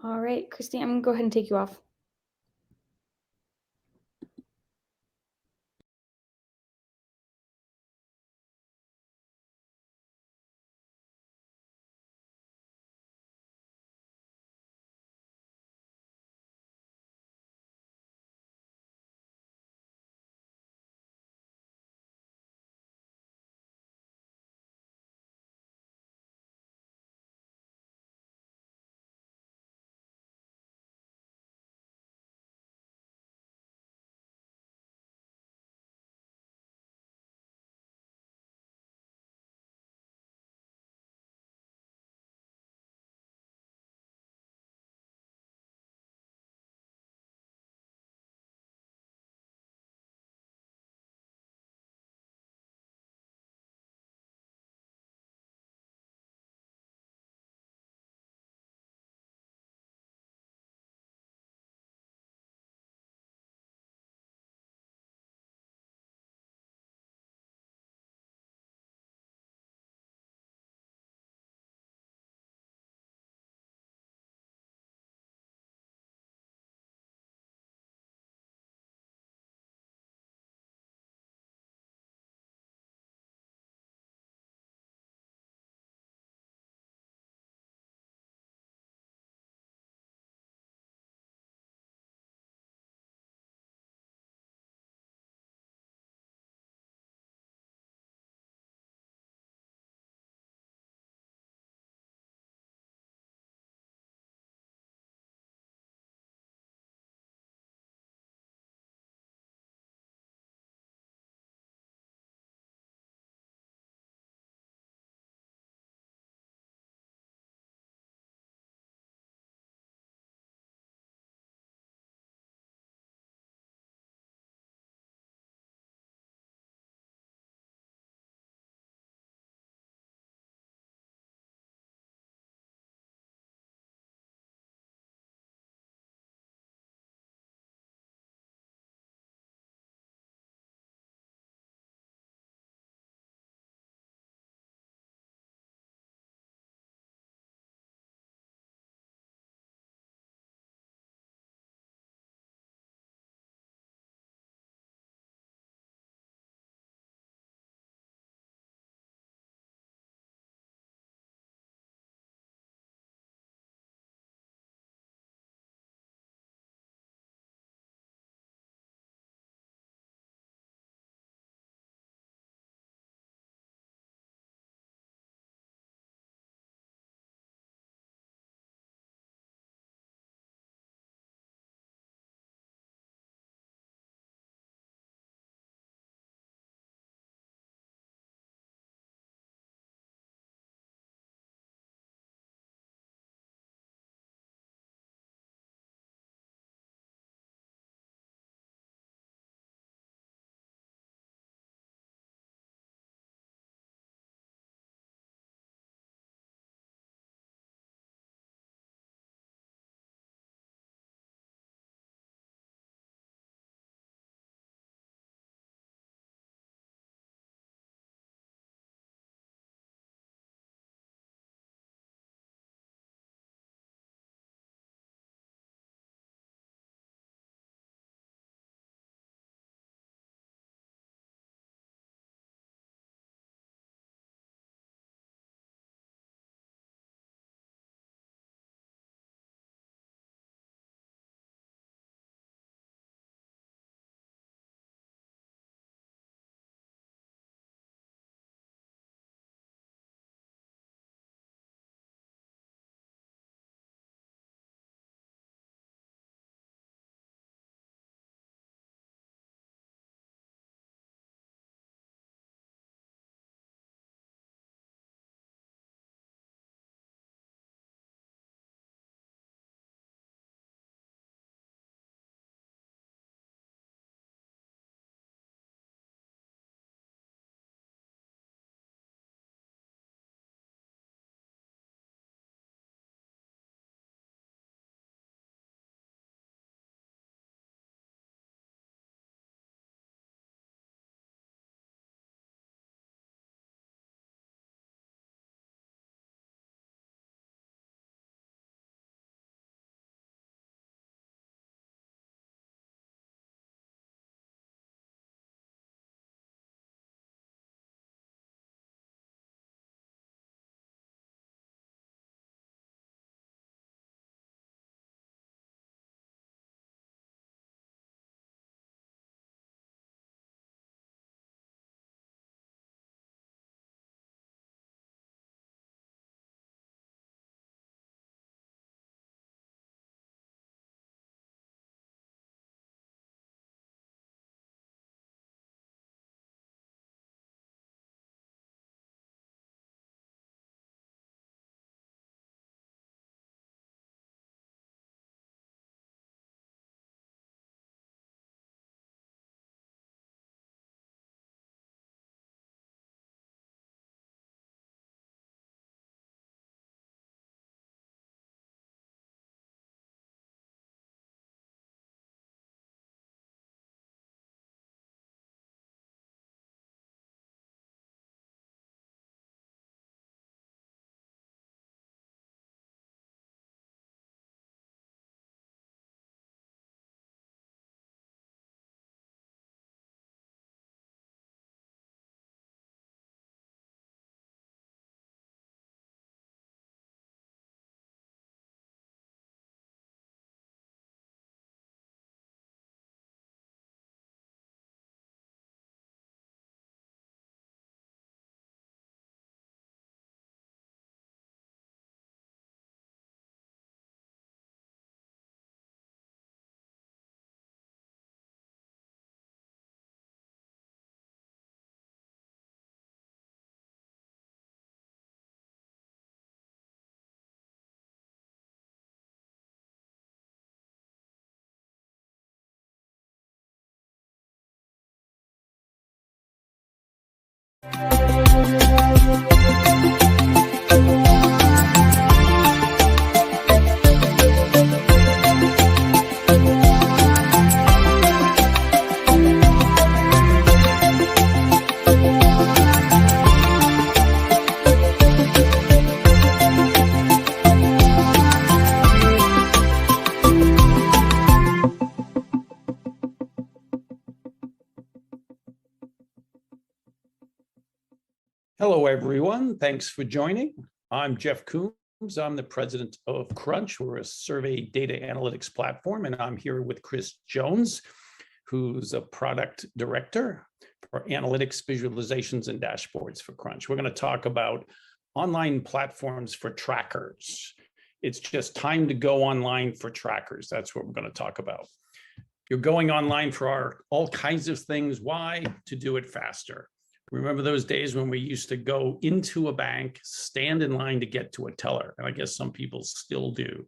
All right, Christine, I'm gonna go ahead and take you off. Hello, everyone. Thanks for joining. I'm Jeff Coombs. I'm the president of Crunch. We're a survey data analytics platform, and I'm here with Chris Jones, who's a product director for analytics, visualizations, and dashboards for Crunch. We're going to talk about online platforms for trackers. It's just time to go online for trackers. That's what we're going to talk about. You're going online for all kinds of things. Why? To do it faster. Remember those days when we used to go into a bank, stand in line to get to a teller? And I guess some people still do.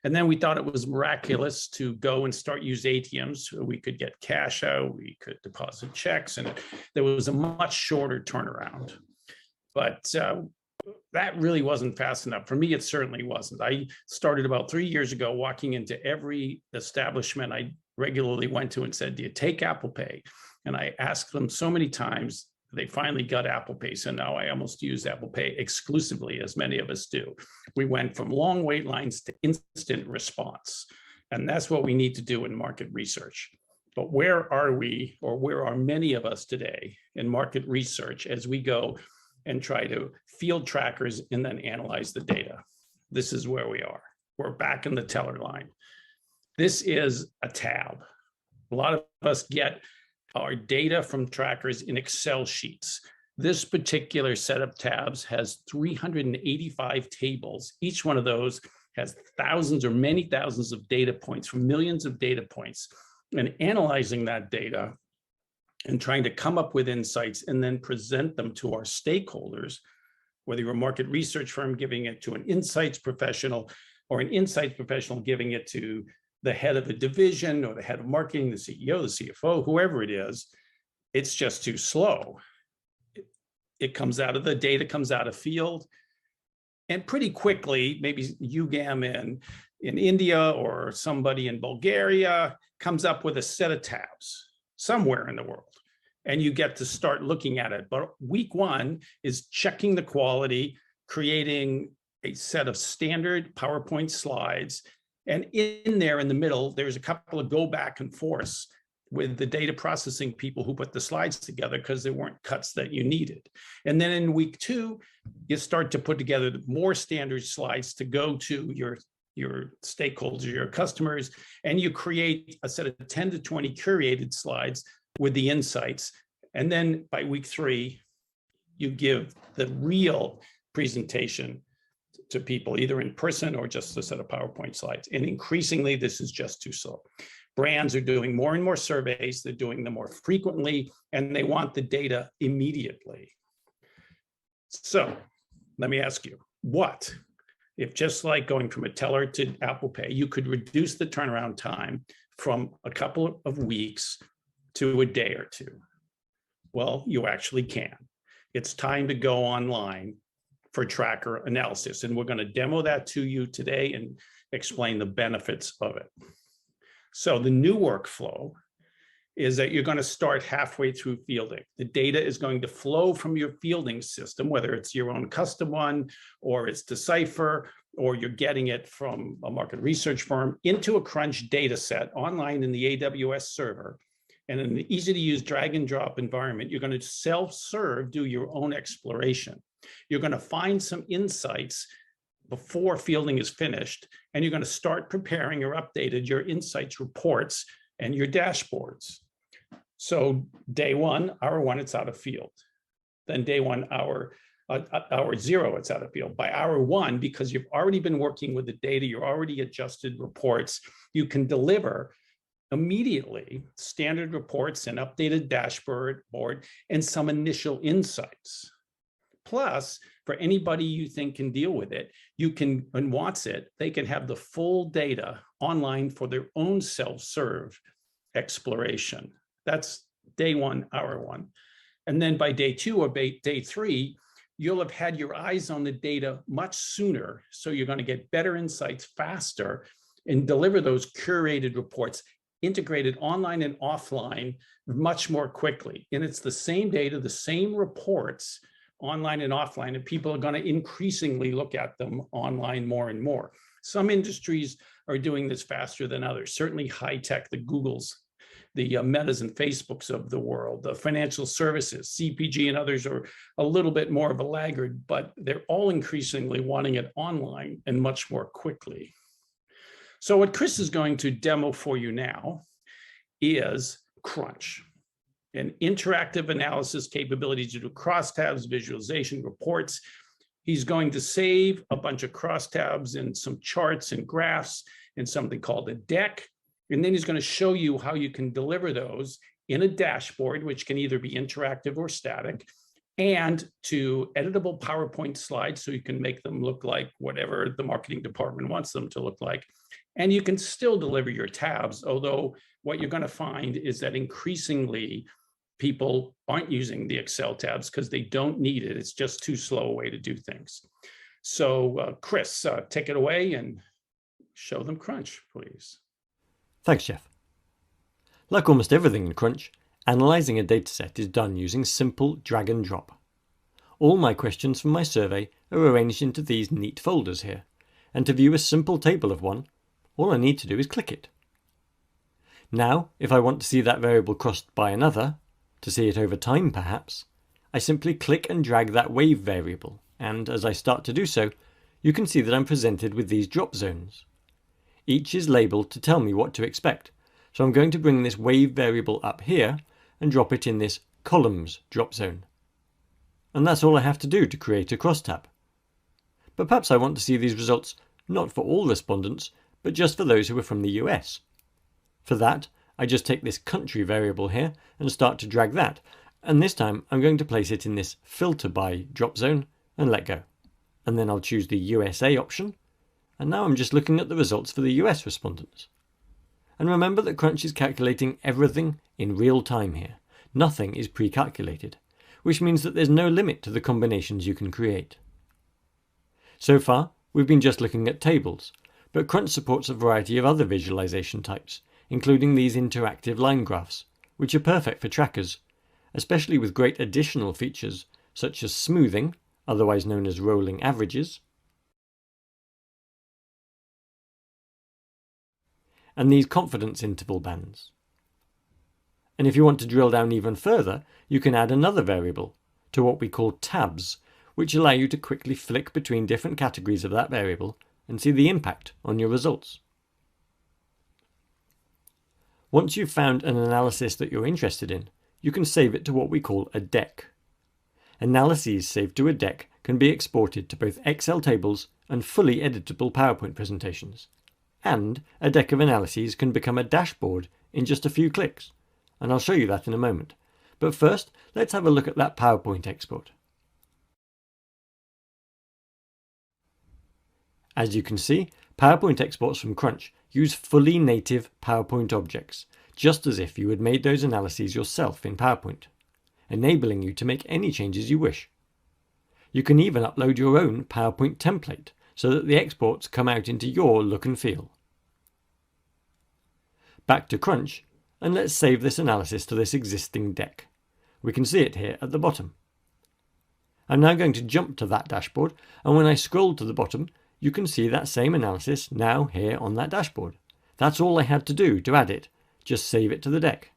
And then we thought it was miraculous to go and start use ATMs. We could get cash out, we could deposit checks, and there was a much shorter turnaround. But that really wasn't fast enough. For me, it certainly wasn't. I started about 3 years ago walking into every establishment I regularly went to and said, "Do you take Apple Pay?" And I asked them so many times. They finally got Apple Pay, so now I almost use Apple Pay exclusively, as many of us do. We went from long wait lines to instant response, and that's what we need to do in market research. But where are we, or where are many of us today in market research as we go and try to field trackers and then analyze the data? This is where we are. We're back in the teller line. This is a tab. A lot of us get our data from trackers in Excel sheets. This particular set of tabs has 385 tables. Each one of those has thousands or many thousands of data points from millions of data points, and analyzing that data and trying to come up with insights and then present them to our stakeholders, whether you're a market research firm giving it to an insights professional or an insights professional giving it to the head of a division or the head of marketing, the CEO, the CFO, whoever it is, it's just too slow. It comes out of the data, comes out of field, and pretty quickly, maybe UGAM in India or somebody in Bulgaria comes up with a set of tabs somewhere in the world, and you get to start looking at it. But week one is checking the quality, creating a set of standard PowerPoint slides. And in there, in the middle, there's a couple of go back and forths with the data processing people who put the slides together because there weren't cuts that you needed. And then in week two, you start to put together more standard slides to go to your stakeholders, your customers, and you create a set of 10 to 20 curated slides with the insights. And then by week three, you give the real presentation to people, either in person or just a set of PowerPoint slides. And increasingly, this is just too slow. Brands are doing more and more surveys, they're doing them more frequently, and they want the data immediately. So let me ask you, what if, just like going from a teller to Apple Pay, you could reduce the turnaround time from a couple of weeks to a day or two? Well, you actually can. It's time to go online for tracker analysis. And we're going to demo that to you today and explain the benefits of it. So the new workflow is that you're going to start halfway through fielding. The data is going to flow from your fielding system, whether it's your own custom one, or it's Decipher, or you're getting it from a market research firm, into a Crunch data set online in the AWS server. And in the easy to use drag and drop environment, you're going to self-serve, do your own exploration. You're going to find some insights before fielding is finished, and you're going to start preparing or updated your insights reports and your dashboards. So day one, hour one, it's out of field. Then day one, hour zero, it's out of field. By hour one, because you've already been working with the data, you're already adjusted reports, you can deliver immediately standard reports and updated dashboard and some initial insights. Plus, for anybody you think can deal with it, you can, and wants it, they can have the full data online for their own self-serve exploration. That's day one, hour one. And then by day two or day three, you'll have had your eyes on the data much sooner. So you're going to get better insights faster and deliver those curated reports, integrated online and offline, much more quickly. And it's the same data, the same reports, online and offline, and people are going to increasingly look at them online more and more. Some industries are doing this faster than others. Certainly high tech, the Googles, the Metas and Facebooks of the world, the financial services, CPG and others are a little bit more of a laggard, but they're all increasingly wanting it online and much more quickly. So what Chris is going to demo for you now is Crunch, an interactive analysis capability to do crosstabs, visualization, reports. He's going to save a bunch of crosstabs and some charts and graphs in something called a deck. And then he's going to show you how you can deliver those in a dashboard, which can either be interactive or static, and to editable PowerPoint slides so you can make them look like whatever the marketing department wants them to look like. And you can still deliver your tabs, although what you're going to find is that increasingly people aren't using the Excel tabs because they don't need it. It's just too slow a way to do things. So Chris, take it away and show them Crunch, please. Thanks, Jeff. Like almost everything in Crunch, analysing a dataset is done using simple drag and drop. All my questions from my survey are arranged into these neat folders here, and to view a simple table of one, all I need to do is click it. Now, if I want to see that variable crossed by another, to see it over time perhaps, I simply click and drag that wave variable, and as I start to do so, you can see that I'm presented with these drop zones. Each is labelled to tell me what to expect, so I'm going to bring this wave variable up here and drop it in this columns drop zone. And that's all I have to do to create a crosstab. But perhaps I want to see these results not for all respondents, but just for those who are from the US. For that, I just take this country variable here and start to drag that, and this time I'm going to place it in this filter by drop zone and let go. And then I'll choose the USA option, and now I'm just looking at the results for the US respondents. And remember that Crunch is calculating everything in real time here. Nothing is pre-calculated, which means that there's no limit to the combinations you can create. So far, we've been just looking at tables, but Crunch supports a variety of other visualization types, including these interactive line graphs, which are perfect for trackers, especially with great additional features such as smoothing, otherwise known as rolling averages, and these confidence interval bands. And if you want to drill down even further, you can add another variable to what we call tabs, which allow you to quickly flick between different categories of that variable and see the impact on your results. Once you've found an analysis that you're interested in, you can save it to what we call a deck. Analyses saved to a deck can be exported to both Excel tables and fully editable PowerPoint presentations. And a deck of analyses can become a dashboard in just a few clicks, and I'll show you that in a moment. But first, let's have a look at that PowerPoint export. As you can see, PowerPoint exports from Crunch use fully native PowerPoint objects, just as if you had made those analyses yourself in PowerPoint, enabling you to make any changes you wish. You can even upload your own PowerPoint template so that the exports come out into your look and feel. Back to Crunch, and let's save this analysis to this existing deck. We can see it here at the bottom. I'm now going to jump to that dashboard, and when I scroll to the bottom, you can see that same analysis now here on that dashboard. That's all I had to do to add it, just save it to the deck.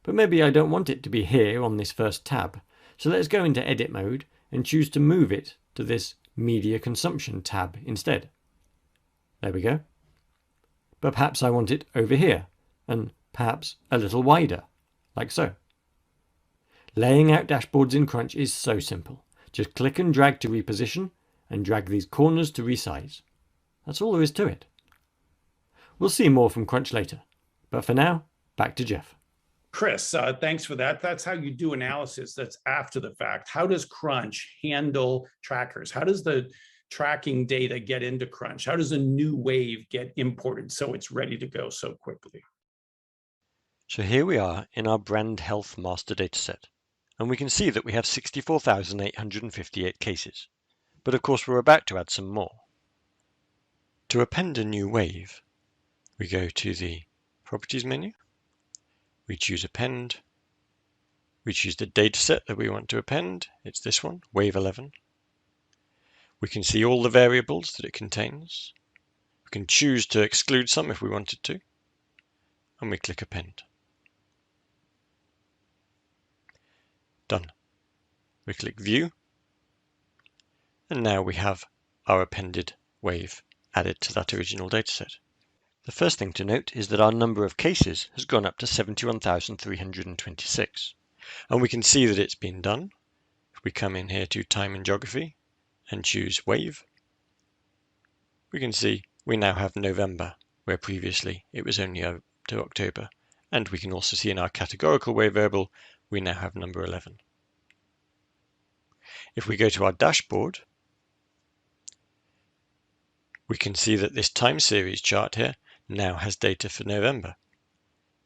But maybe I don't want it to be here on this first tab, so let's go into edit mode and choose to move it to this media consumption tab instead. There we go. But perhaps I want it over here, and perhaps a little wider, like so. Laying out dashboards in Crunch is so simple. Just click and drag to reposition, and drag these corners to resize. That's all there is to it. We'll see more from Crunch later, but for now, back to Jeff. Chris, thanks for that. That's how you do analysis that's after the fact. How does Crunch handle trackers? How does the tracking data get into Crunch? How does a new wave get imported so it's ready to go so quickly? So here we are in our brand health master dataset, and we can see that we have 64,858 cases. But of course we're about to add some more. To append a new wave, we go to the Properties menu, we choose Append, we choose the dataset that we want to append, it's this one, Wave 11. We can see all the variables that it contains. We can choose to exclude some if we wanted to, and we click Append. Done. We click View, and now we have our appended wave added to that original dataset. The first thing to note is that our number of cases has gone up to 71,326, and we can see that it's been done. If we come in here to Time and Geography and choose Wave, we can see we now have November, where previously it was only up to October. And we can also see in our categorical wave variable, we now have number 11. If we go to our dashboard, we can see that this time series chart here now has data for November.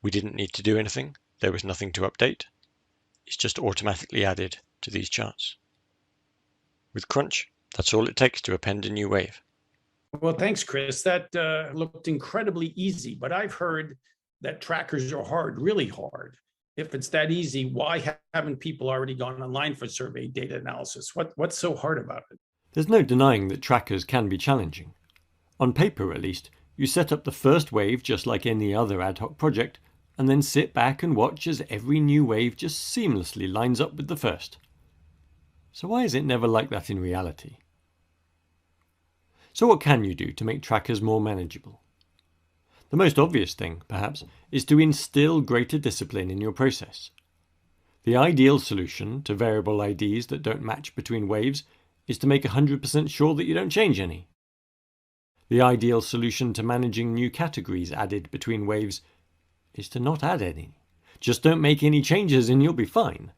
We didn't need to do anything. There was nothing to update. It's just automatically added to these charts. With Crunch, that's all it takes to append a new wave. Well, thanks, Chris. That looked incredibly easy, but I've heard that trackers are hard, really hard. If it's that easy, why haven't people already gone online for survey data analysis? What's so hard about it? There's no denying that trackers can be challenging. On paper, at least, you set up the first wave just like any other ad hoc project, and then sit back and watch as every new wave just seamlessly lines up with the first. So why is it never like that in reality? So what can you do to make trackers more manageable? The most obvious thing, perhaps, is to instill greater discipline in your process. The ideal solution to variable IDs that don't match between waves is to make 100% sure that you don't change any. The ideal solution to managing new categories added between waves is to not add any. Just don't make any changes and you'll be fine.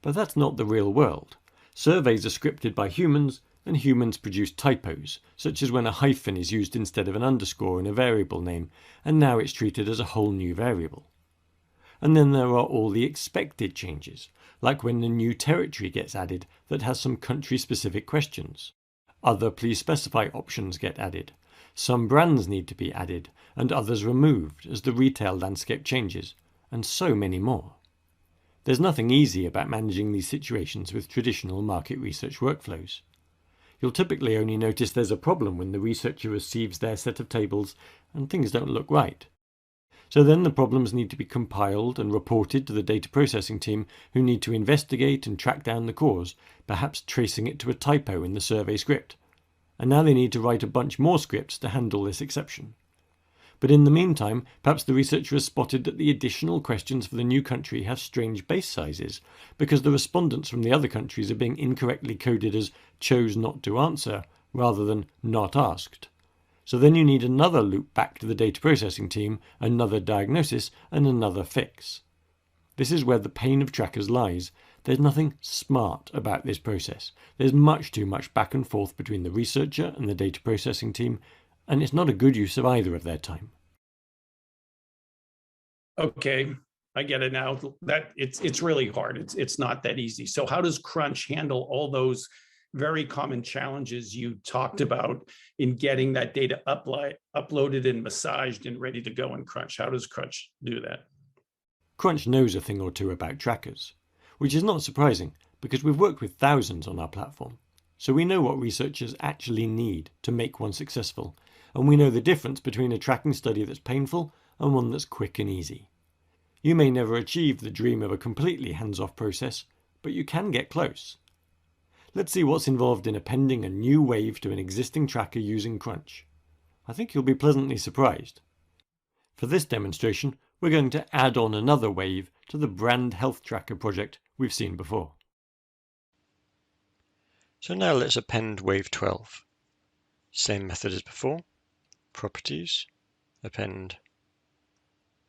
But that's not the real world. Surveys are scripted by humans, and humans produce typos, such as when a hyphen is used instead of an underscore in a variable name, and now it's treated as a whole new variable. And then there are all the expected changes, like when a new territory gets added that has some country-specific questions. Other please specify options get added. Some brands need to be added, and others removed as the retail landscape changes, and so many more. There's nothing easy about managing these situations with traditional market research workflows. You'll typically only notice there's a problem when the researcher receives their set of tables and things don't look right. So then the problems need to be compiled and reported to the data processing team, who need to investigate and track down the cause, perhaps tracing it to a typo in the survey script. And now they need to write a bunch more scripts to handle this exception. But in the meantime, perhaps the researcher has spotted that the additional questions for the new country have strange base sizes, because the respondents from the other countries are being incorrectly coded as chose not to answer, rather than not asked. So then you need another loop back to the data processing team, another diagnosis, and another fix. This is where the pain of trackers lies. There's nothing smart about this process. There's much too much back and forth between the researcher and the data processing team, and it's not a good use of either of their time. Okay, I get it now. That it's really hard. It's not that easy. So how does Crunch handle all those very common challenges you talked about in getting that data uploaded and massaged and ready to go in Crunch? How does Crunch do that? Crunch knows a thing or two about trackers, which is not surprising because we've worked with thousands on our platform. So we know what researchers actually need to make one successful, and we know the difference between a tracking study that's painful and one that's quick and easy. You may never achieve the dream of a completely hands-off process, but you can get close. Let's see what's involved in appending a new wave to an existing tracker using Crunch. I think you'll be pleasantly surprised. For this demonstration, we're going to add on another wave to the brand health tracker project we've seen before. So now let's append wave 12. Same method as before. Properties, append,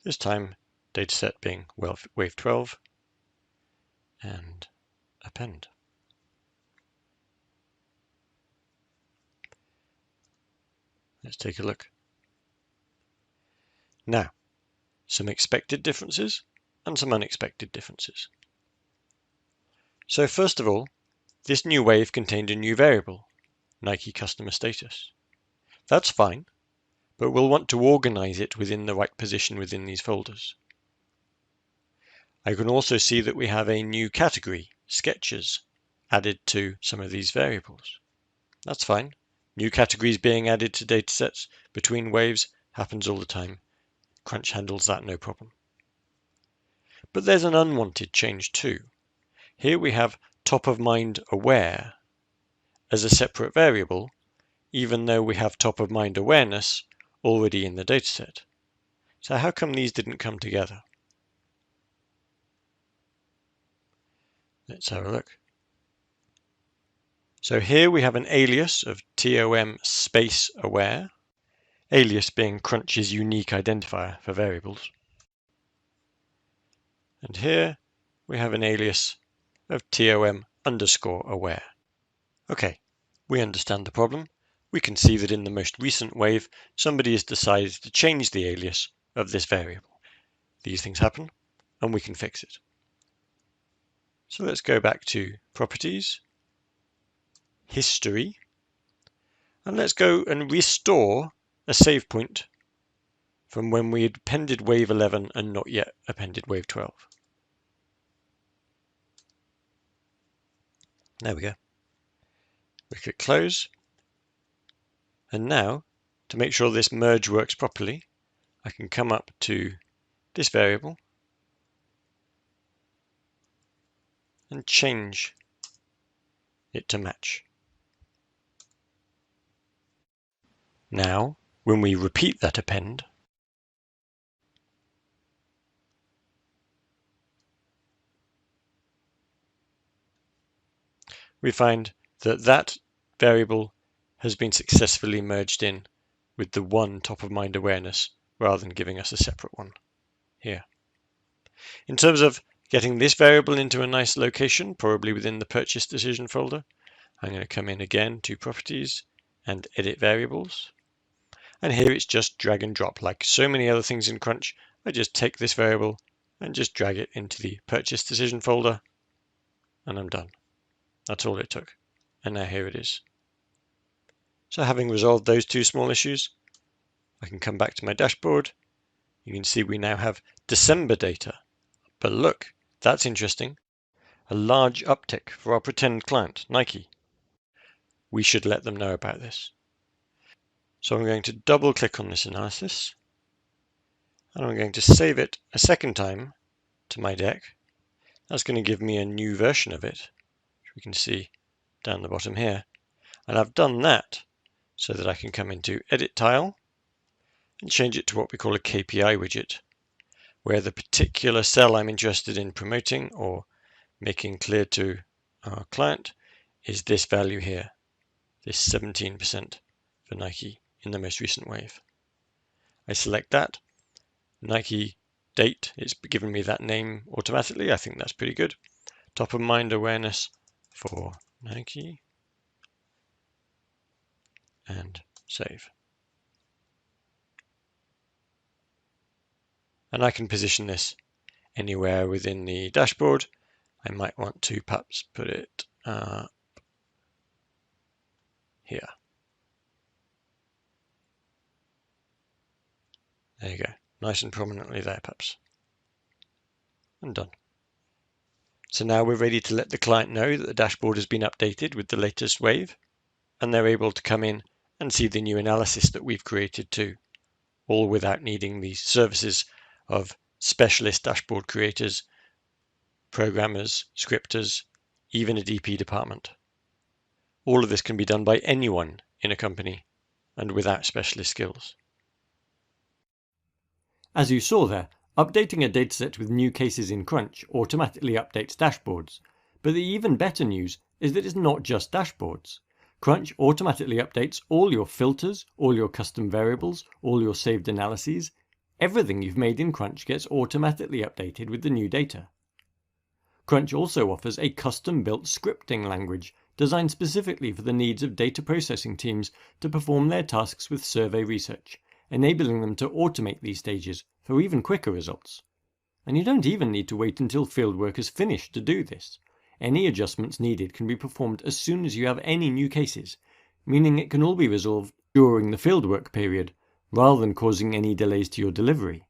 this time dataset being wave 12, and append. Let's take a look. Now, some expected differences and some unexpected differences. So first of all, this new wave contained a new variable, Nike customer status. That's fine, but we'll want to organize it within the right position within these folders. I can also see that we have a new category, sketches, added to some of these variables. That's fine. New categories being added to datasets between waves happens all the time. Crunch handles that no problem. But there's an unwanted change too. Here we have top of mind aware as a separate variable, even though we have top of mind awareness already in the dataset. So how come these didn't come together? Let's have a look. So here we have an alias of TOM space aware, alias being Crunch's unique identifier for variables. And here we have an alias of TOM underscore aware. Okay, we understand the problem. We can see that in the most recent wave, somebody has decided to change the alias of this variable. These things happen, and we can fix it. So let's go back to Properties, History, and let's go and restore a save point from when we had appended wave 11 and not yet appended wave 12. There we go. We click Close. And now, to make sure this merge works properly, I can come up to this variable and change it to match. Now, when we repeat that append, we find that that variable has been successfully merged in with the one top of mind awareness rather than giving us a separate one here. In terms of getting this variable into a nice location, probably within the purchase decision folder, I'm going to come in again to Properties and Edit Variables. And here it's just drag and drop. Like so many other things in Crunch, I just take this variable and just drag it into the purchase decision folder, and I'm done. That's all it took. And now here it is. So having resolved those two small issues, I can come back to my dashboard. You can see we now have December data. But look, that's interesting. A large uptick for our pretend client, Nike. We should let them know about this. So I'm going to double click on this analysis, and I'm going to save it a second time to my deck. That's going to give me a new version of it, which we can see down the bottom here. And I've done that so that I can come into Edit Tile and change it to what we call a KPI widget, where the particular cell I'm interested in promoting or making clear to our client is this value here, this 17% for Nike in the most recent wave. I select that, Nike date, it's given me that name automatically. I think that's pretty good. Top of mind awareness for Nike, and save. And I can position this anywhere within the dashboard. I might want to perhaps put it here. There you go, nice and prominently there perhaps. And done. So now we're ready to let the client know that the dashboard has been updated with the latest wave, and they're able to come in and see the new analysis that we've created too, all without needing the services of specialist dashboard creators, programmers, scripters, even a DP department. All of this can be done by anyone in a company and without specialist skills. As you saw there, updating a dataset with new cases in Crunch automatically updates dashboards, but the even better news is that it's not just dashboards. Crunch automatically updates all your filters, all your custom variables, all your saved analyses. Everything you've made in Crunch gets automatically updated with the new data. Crunch also offers a custom-built scripting language designed specifically for the needs of data processing teams to perform their tasks with survey research, enabling them to automate these stages for even quicker results. And you don't even need to wait until fieldwork is finished to do this. Any adjustments needed can be performed as soon as you have any new cases, meaning it can all be resolved during the fieldwork period, rather than causing any delays to your delivery.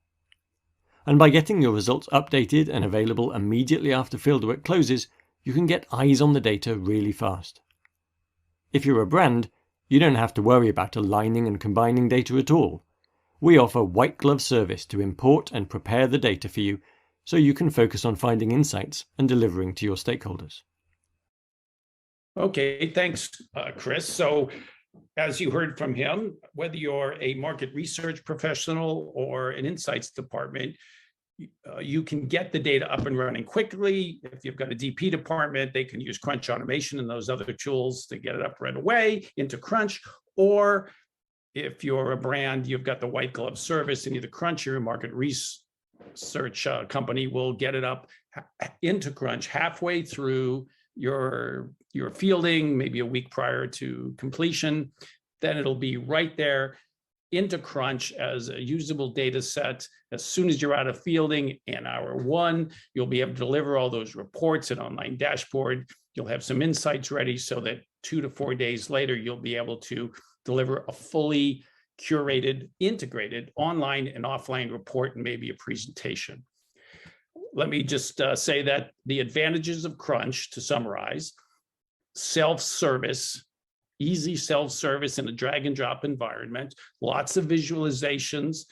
And by getting your results updated and available immediately after fieldwork closes, you can get eyes on the data really fast. If you're a brand, you don't have to worry about aligning and combining data at all. We offer white glove service to import and prepare the data for you, so you can focus on finding insights and delivering to your stakeholders. Okay, thanks, Chris. So as you heard from him, whether you're a market research professional or an insights department, you can get the data up and running quickly. If you've got a DP department, they can use Crunch Automation and those other tools to get it up right away into Crunch. Or if you're a brand, you've got the white glove service, and either Crunch or your market research company will get it up into Crunch halfway through your fielding, maybe a week prior to completion. Then it'll be right there into Crunch as a usable data set. As soon as you're out of fielding in hour one, you'll be able to deliver all those reports and online dashboard. You'll have some insights ready so that 2 to 4 days later, you'll be able to deliver a fully curated, integrated online and offline report and maybe a presentation. Let me just say that the advantages of Crunch, to summarize: self-service, easy self-service in a drag and drop environment, lots of visualizations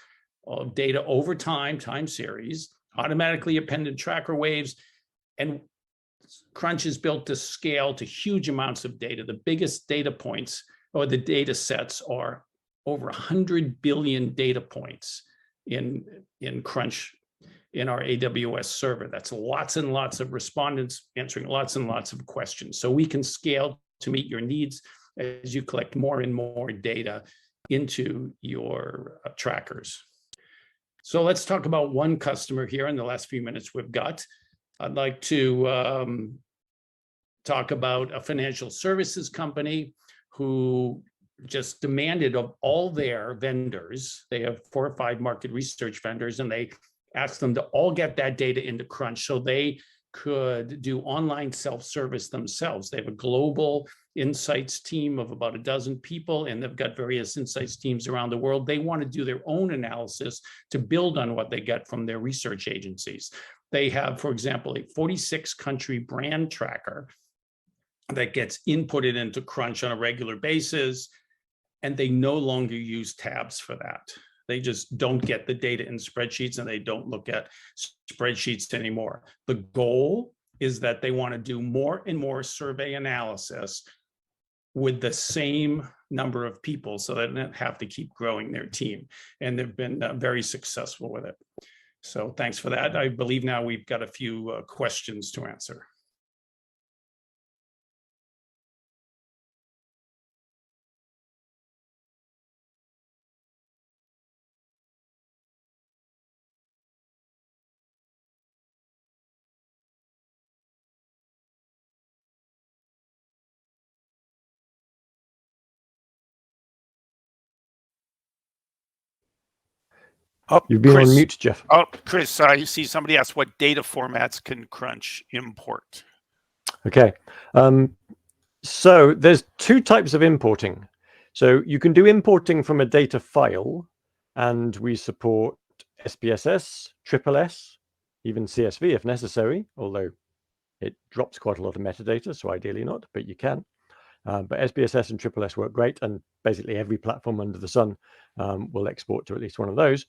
of data over time series, automatically appended tracker waves, and Crunch is built to scale to huge amounts of data. The biggest data points or the data sets are over 100 billion data points in Crunch in our AWS server. That's lots and lots of respondents answering lots and lots of questions. So we can scale to meet your needs as you collect more and more data into your trackers. So let's talk about one customer here in the last few minutes we've got. I'd like to talk about a financial services company who just demanded of all their vendors, they have 4 or 5 market research vendors, and they asked them to all get that data into Crunch so they could do online self-service themselves. They have a global insights team of about a dozen people, and they've got various insights teams around the world. They want to do their own analysis to build on what they get from their research agencies. They have, for example, a 46-country brand tracker that gets inputted into Crunch on a regular basis, and they no longer use tabs for that. They just don't get the data in spreadsheets, and they don't look at spreadsheets anymore. The goal is that they want to do more and more survey analysis with the same number of people so they don't have to keep growing their team. And they've been very successful with it. So thanks for that. I believe now we've got a few questions to answer. Oh, You've been Chris. on mute, Jeff. Oh, Chris, you see somebody asked what data formats can Crunch import? Okay. So there's 2 types of importing. So you can do importing from a data file, and we support SPSS, SSS, even CSV if necessary, although it drops quite a lot of metadata, so ideally not, but you can. But SPSS and SSS work great, and basically every platform under the sun will export to at least one of those.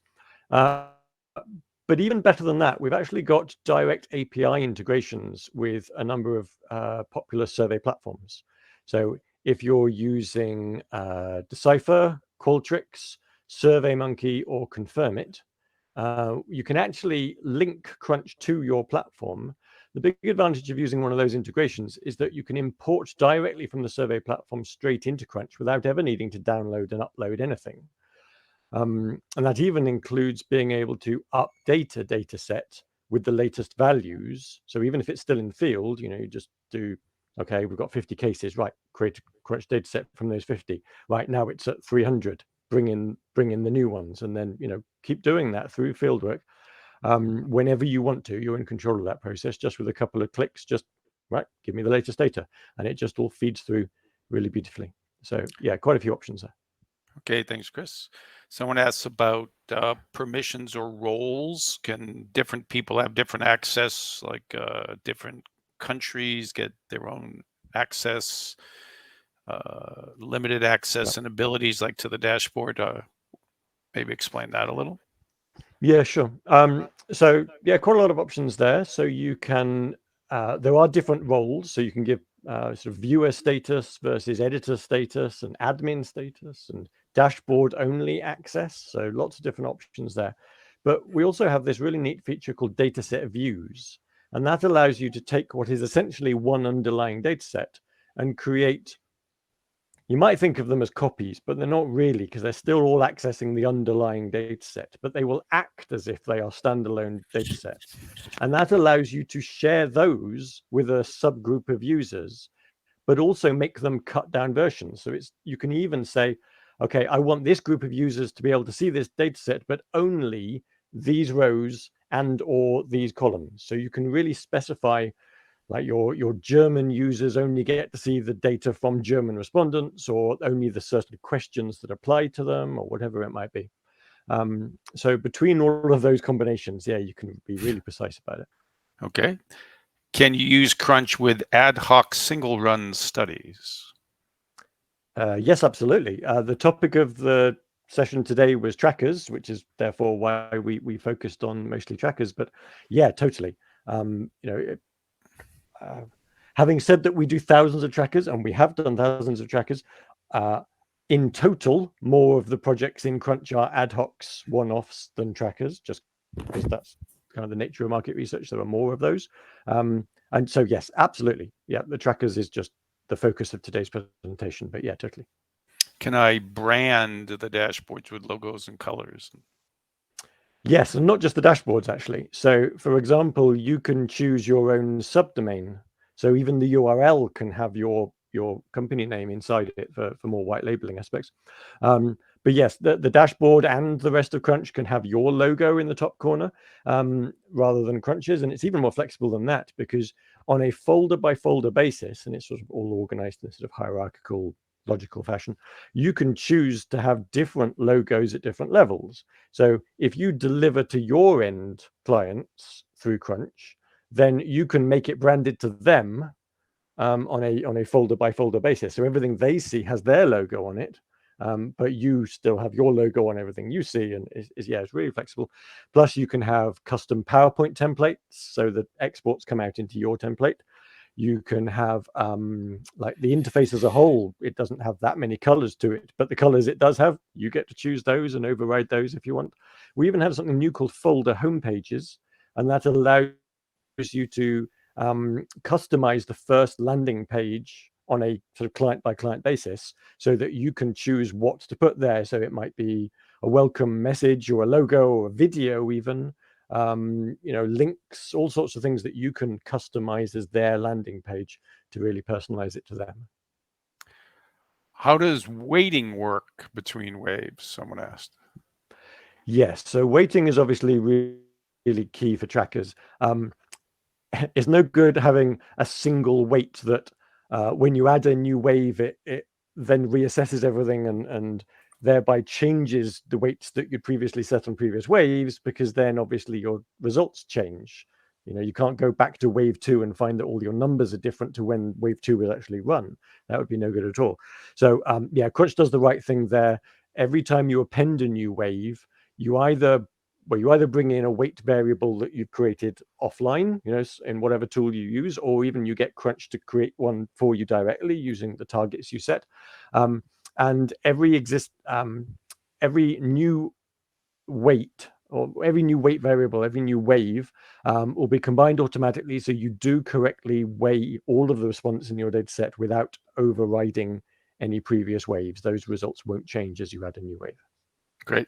But even better than that, we've actually got direct API integrations with a number of popular survey platforms. So if you're using Decipher, Qualtrics, SurveyMonkey, or Confirmit, you can actually link Crunch to your platform. The big advantage of using one of those integrations is that you can import directly from the survey platform straight into Crunch without ever needing to download and upload anything. And that even includes being able to update a data set with the latest values. So even if it's still in field, you just do, okay, we've got 50 cases, right, create a Crunch data set from those 50. Right, now it's at 300, bring in the new ones, and then, keep doing that through fieldwork. Whenever you want to, you're in control of that process, just with a couple of clicks, just, right, give me the latest data. And it just all feeds through really beautifully. So yeah, quite a few options there. Okay, thanks, Chris. Someone asks about permissions or roles. Can different people have different access, like different countries get their own access, limited access and abilities like to the dashboard? Maybe explain that a little. Yeah, sure. So yeah, quite a lot of options there. So you can, there are different roles. So you can give sort of viewer status versus editor status and admin status and dashboard only access. So lots of different options there. But we also have this really neat feature called dataset views. And that allows you to take what is essentially one underlying dataset and create, you might think of them as copies, but they're not really, because they're still all accessing the underlying data set, but they will act as if they are standalone data sets. And that allows you to share those with a subgroup of users, but also make them cut down versions. So you can even say, okay, I want this group of users to be able to see this data set, but only these rows and or these columns. So you can really specify, like your German users only get to see the data from German respondents, or only the certain questions that apply to them, or whatever it might be. So between all of those combinations, yeah, you can be really precise about it. Okay. Can you use Crunch with ad hoc single run studies? Yes, absolutely. The topic of the session today was trackers, which is therefore why we focused on mostly trackers. But yeah, totally. Having said that, we do thousands of trackers, and we have done thousands of trackers. In total, more of the projects in Crunch are ad hocs, one-offs than trackers, just because that's kind of the nature of market research. There are more of those. And so, yes, absolutely. Yeah, the trackers is just the focus of today's presentation. But yeah, totally. Can I brand the dashboards with logos and colors? Yes, and not just the dashboards, actually. So, for example, you can choose your own subdomain. So even the URL can have your company name inside it for more white labeling aspects. But yes, the dashboard and the rest of Crunch can have your logo in the top corner rather than Crunch's. And it's even more flexible than that, because on a folder by folder basis, and it's sort of all organized in a sort of hierarchical, logical fashion, you can choose to have different logos at different levels. So if you deliver to your end clients through Crunch, then you can make it branded to them on a folder by folder basis. So everything they see has their logo on it, but you still have your logo on everything you see, and it's really flexible. Plus, you can have custom PowerPoint templates, so that exports come out into your template. You can have like the interface as a whole. It doesn't have that many colors to it, but the colors it does have, you get to choose those and override those if you want. We even have something new called folder homepages, and that allows you to customize the first landing page on a sort of client by client basis, so that you can choose what to put there. So it might be a welcome message or a logo or a video even, links, all sorts of things that you can customize as their landing page to really personalize it to them. How does waiting work between waves? Someone asked. Yes, so waiting is obviously really key for trackers. It's no good having a single wait that when you add a new wave, it then reassesses everything and thereby changes the weights that you'd previously set on previous waves, because then obviously your results change. You can't go back to wave 2 and find that all your numbers are different to when wave 2 was actually run. That would be no good at all. So yeah, Crunch does the right thing there. Every time you append a new wave, you either bring in a wait variable that you've created offline, in whatever tool you use, or even you get Crunch to create one for you directly using the targets you set. And every new weight, or every new weight variable, every new wave will be combined automatically, so you do correctly weigh all of the response in your data set without overriding any previous waves. Those results won't change as you add a new wave. Great.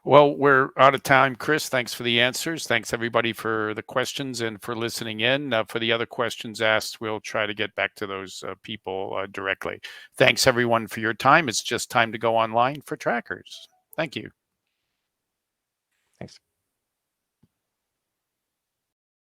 Well, we're out of time, Chris. Thanks for the answers. Thanks, everybody, for the questions and for listening in. For the other questions asked, we'll try to get back to those people directly. Thanks, everyone, for your time. It's just time to go online for trackers. Thank you. Thanks.